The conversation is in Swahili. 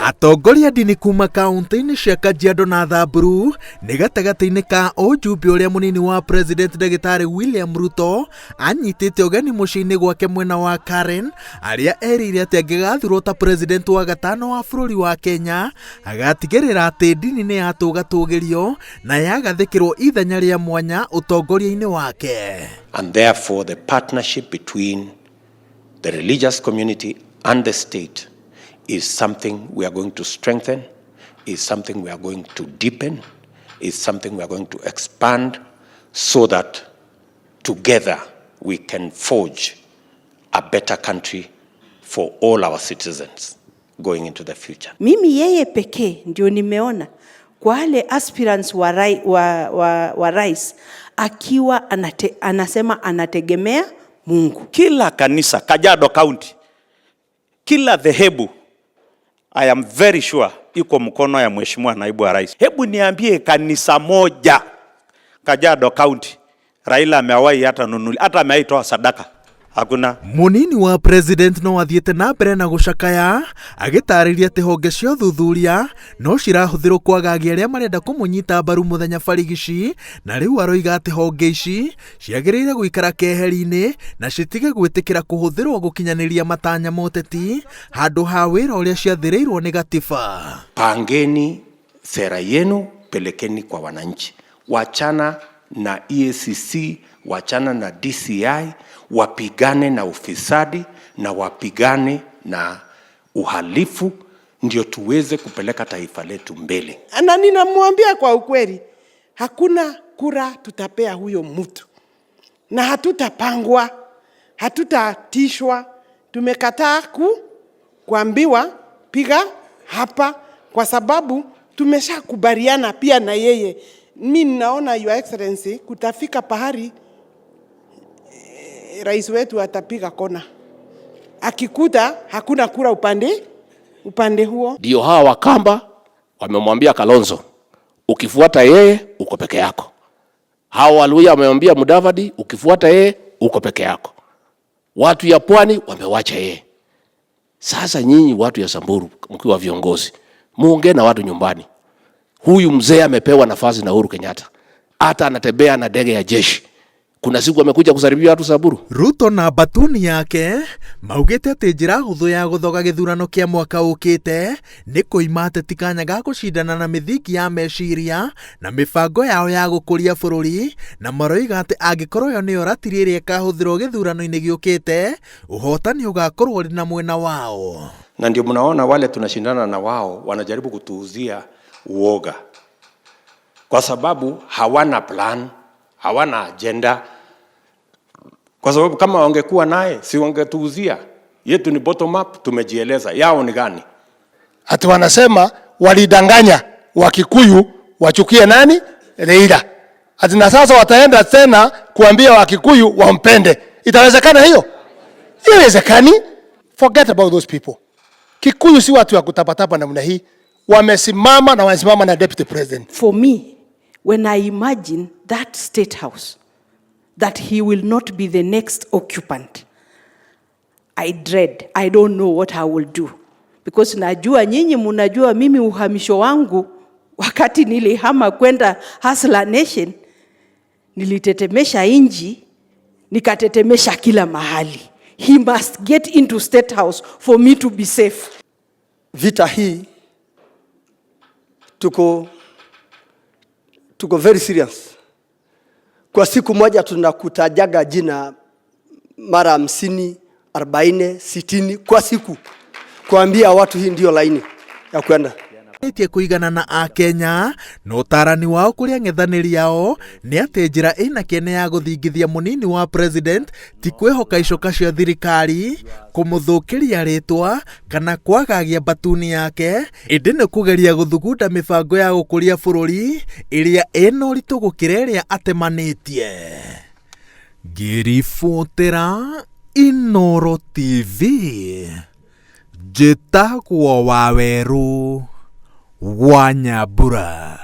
Atongoria dini kuma kaunti-inĩ cia Kajiado na Thamburu nĩ gatagatĩ-inĩ ka ũjumbe ũrĩa mũnini wa President Ndagĩtarĩ William Ruto anyitĩte ũgeni mũciĩ-inĩ gwake mwena wa Karen, arĩa erĩire atĩ angĩgathurwo ta president wa gatano wa bũrũri wa Kenya agatigĩrĩra atĩ dini nĩ yatũgatũgĩrio na yagathĩkĩrwo ithenya rĩa mwanya ũtongoria-inĩ wake. And therefore the partnership between the religious community and the state is something we are going to strengthen, is something we are going to deepen, is something we are going to expand so that together we can forge a better country for all our citizens going into the future. Mimi yeye pekee ndio nimeona kwa wale aspirants wa rais akiwa anasema anategemea Mungu. Kila kanisa Kajiado County, kila dhehebu, I am very sure iko mkono ya mheshimiwa naibu wa rais. Hebu niambie kanisa moja Kajiado County Raila amewahi hata nunuli, hata ameitoa sadaka? Hakuna. Munini wa president no athiete na mbere na gucakaya agitarĩria atĩ honge cia ũthuthuria no cirahũthĩrwo kwagagia arĩa marenda kũmũnyita mbaru mũthenya barigici, na rĩu aroiga atĩ honge ici ciagĩrĩire gũikara keheri-inĩ na citige gwĩtĩkĩra kũhũthĩrwo gũkinyanĩria matanya moteti handũ ha wĩra ũrĩa ciathĩrĩirwo nĩ gatiba. Pangeni sera yenu, pelekeni kwa wananchi. Wachana na EACC, wachana na DCI, wapigane na ufisadi na wapigane na uhalifu, ndio tuweze kupeleka taifa letu mbele. Na ninamwambia kwa ukweli, hakuna kura tutapea huyo mtu, na hatutapangwa, hatutatishwa. Tumekataa kuambiwa piga hapa, kwa sababu tumeshakubaliana pia na yeye. Mimi ninaona Your Excellency kutafika pahali rais wetu atapiga kona, akikuta hakuna kura upande huo. Ndio hawa Wakamba wamemwambia Kalonzo, ukifuata yeye uko peke yako. Hawa Waluhya wamemwambia Mudavadi, ukifuata yeye uko peke yako. Watu ya Pwani wamewacha yeye. Sasa nyinyi watu ya Samburu mkiwa viongozi, muongee na watu nyumbani. Huyu mzee amepewa nafasi na Uhuru Kenyatta, hata anatembea na ndege ya jeshi. Kuna siku amekuja kusaribia watu Samburu. Ruto na batuni yake maugite atĩ njĩra hũthũ ya gũthoga gĩthurano kĩa mwaka ũkĩte nĩ kũima ateti kanya ga gũcindana na mĩthingi ya meciria na mĩbango yao ya gũkũria bũrũri, na maroiga atĩ angĩkorwo yo nĩyo ratiri ĩrĩa ĩkahũthĩrwo gĩthurano-inĩ gĩũkĩte, ũhotani ũgakorwo ũrĩ na mwena wao. Na ndio mnaona wale tunashindana na wao wanajaribu kutuuzia uoga, kwa sababu hawana plan, hawana agenda. Kwa sababu kama wangekuwa naye si wangetuuzia. Yetu ni bottom up, tumejieleza. Yao ni gani? Ati wanasema walidanganya Wakikuyu wachukie nani? Raila. Ati na sasa wataenda tena kuambia Wakikuyu wampende. Itawezekana hiyo? Iwezekani? Forget about those people. Kikuyu si watu wa kutapatapa namna hii. Wamesimama na wamesimama na deputy president. For me, when I imagine that state house, that he will not be the next occupant, I dread. I don't know what I will do. Because najua nyinyi munajua mimi uhamisho wangu wakati nilihama kwenda Hustler Nation, nilitetemesha inji, nikatetemesha kila mahali. He must get into state house for me to be safe. Vita hii tuko very serious. Kwa siku moja tunakutajaga jina mara 50, 40, 60 kwa siku, kuambia watu hii ndio laini ya kwenda. Itie kuigana na Akenya no ũtarani wao kũrĩ ang'ethanĩri yao nĩ atĩ njĩra ĩna kĩene ya gũthingithia mũnini wa president ti kwĩhoka icoka cia thirikari, kũmũthũkĩria rĩtwa kana kwagagia batuni yake, ĩndĩ nĩ kũgeria gũthugunda mĩbango ya gũkũria bũrũri ĩrĩa ĩna ũritũ gũkĩra ĩrĩa atemanĩtie. Ngĩribotera Inooro TV, njĩtagwo Waweru wa Nyambura.